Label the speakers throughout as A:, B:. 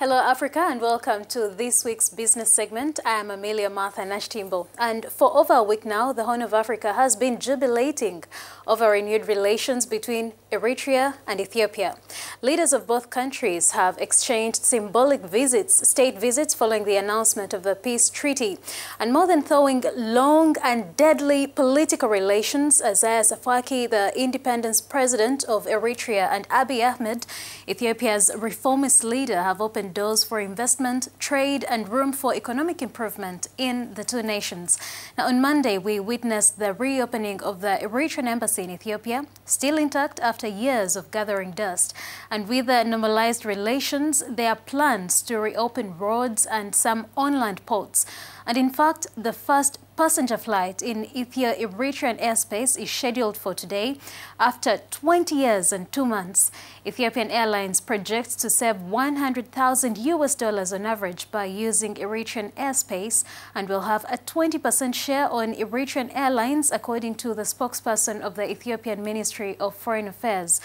A: Hello Africa and welcome to this week's business segment. I am Amelia Martha Nashtimbo, and for over a week now the Horn of Africa has been jubilating over renewed relations between Eritrea and Ethiopia. Leaders of both countries have exchanged symbolic state visits following the announcement of the peace treaty. And more than thawing long and deadly political relations, Isaias Afwerki, the independence president of Eritrea, and Abiy Ahmed, Ethiopia's reformist leader, have opened doors for investment, trade, and room for economic improvement in the two nations. Now, on Monday, we witnessed the reopening of the Eritrean embassy in Ethiopia, still intact after years of gathering dust. And with the normalized relations, there are plans to reopen roads and some inland ports. And in fact, the first passenger flight in Eritrean airspace is scheduled for today. After 20 years and 2 months, Ethiopian Airlines projects to save $100,000 on average by using Eritrean airspace, and will have a 20% share on Eritrean Airlines, according to the spokesperson of the Ethiopian Ministry of Foreign Affairs.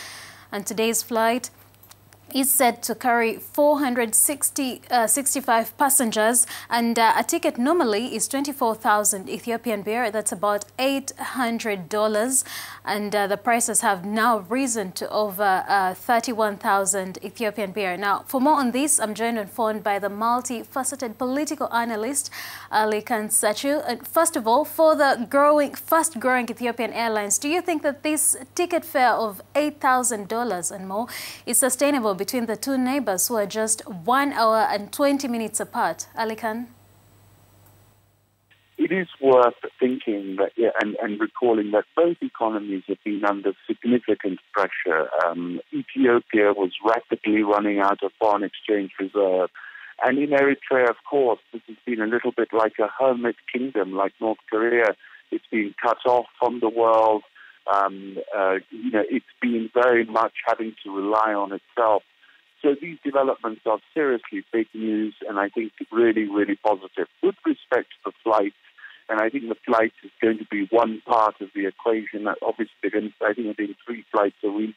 A: And today's flight is said to carry 465 passengers, and a ticket normally is 24,000 Ethiopian birr. That's about $800, and the prices have now risen to over 31,000 Ethiopian birr. Now, for more on this, I'm joined on phone by the multifaceted political analyst Ali Kansachu. And first of all, for the fast-growing Ethiopian Airlines, do you think that this ticket fare of $8,000 and more is sustainable between the two neighbors who are just 1 hour and 20 minutes apart? Ali Khan?
B: It is worth thinking that, and recalling that both economies have been under significant pressure. Ethiopia was rapidly running out of foreign exchange reserve. And in Eritrea, of course, this has been a little bit like a hermit kingdom, like North Korea. It's been cut off from the world. It's been very much having to rely on itself. So these developments are seriously big news, and I think really, really positive. With respect to the flight, and I think the flight is going to be one part of the equation. Obviously, I think they're doing 3 flights a week.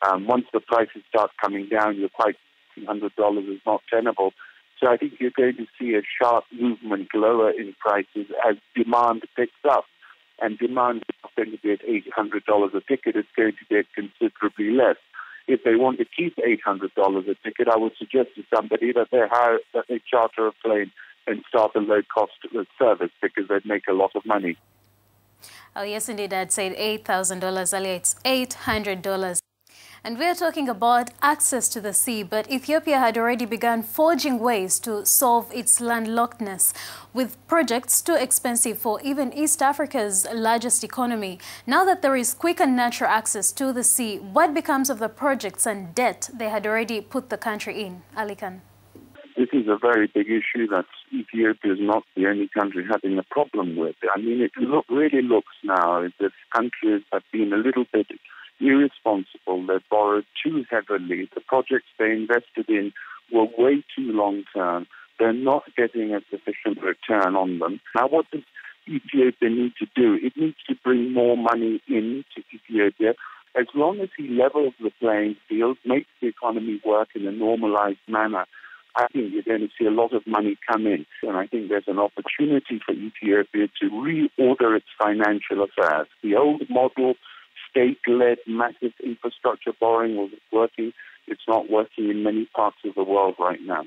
B: Once the prices start coming down, you're quite $100 is not tenable. So I think you're going to see a sharp movement lower in prices as demand picks up. And demand is not going to be at $800 a ticket, it's going to be at considerably less. If they want to keep $800 a ticket, I would suggest to somebody that they charter a plane and start a low-cost service, because they'd make a lot of money.
A: Oh, yes, indeed. I'd say $8,000 earlier. It's $800. And we are talking about access to the sea, but Ethiopia had already begun forging ways to solve its landlockedness, with projects too expensive for even East Africa's largest economy. Now that there is quick and natural access to the sea, what becomes of the projects and debt they had already put the country in? Ali Khan.
B: This is a very big issue that Ethiopia is not the only country having a problem with. I mean, it really looks now as if countries have been a little bit irresponsible. They borrowed too heavily. The projects they invested in were way too long-term. They're not getting a sufficient return on them. Now, what does Ethiopia need to do? It needs to bring more money into Ethiopia. As long as he levels the playing field, makes the economy work in a normalized manner, I think you're going to see a lot of money come in. And I think there's an opportunity for Ethiopia to reorder its financial affairs. The old model, state-led massive infrastructure borrowing, was working. It's not working in many parts of the world right now.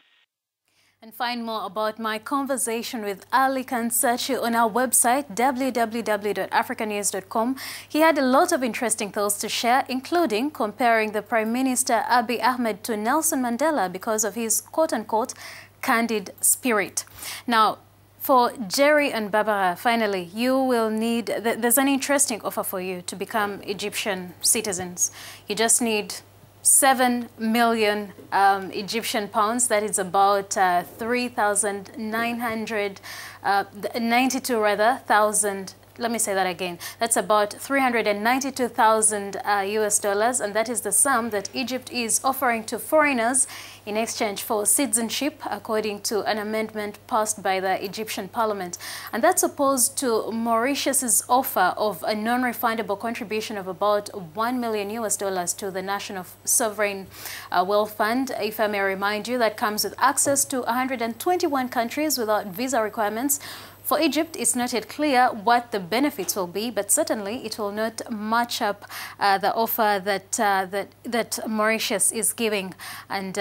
A: And find more about my conversation with Ali Kansachu on our website, www.africanews.com. He had a lot of interesting thoughts to share, including comparing the Prime Minister Abiy Ahmed to Nelson Mandela because of his quote-unquote candid spirit. Now, for Jerry and Barbara, finally, you will need, there's an interesting offer for you to become Egyptian citizens. You just need 7 million Egyptian pounds. That is about 3,992 thousand let me say that again. That's about 392,000 US dollars, and that is the sum that Egypt is offering to foreigners in exchange for citizenship, according to an amendment passed by the Egyptian parliament. And that's opposed to Mauritius's offer of a non-refundable contribution of about 1 million US dollars to the National Sovereign Wealth Fund. If I may remind you, that comes with access to 121 countries without visa requirements. For Egypt, it's not yet clear what the benefits will be, but certainly it will not match up the offer that Mauritius is giving, and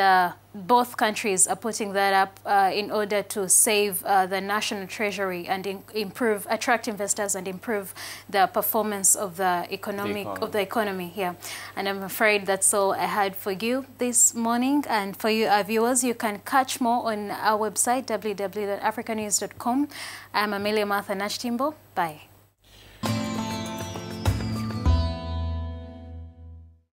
A: both countries are putting that up in order to save the national treasury and attract investors and improve the performance of the economy here. And I'm afraid that's all I had for you this morning. And for you, our viewers, you can catch more on our website, www.africanews.com. I'm Amelia Martha Nashtimbo. Bye.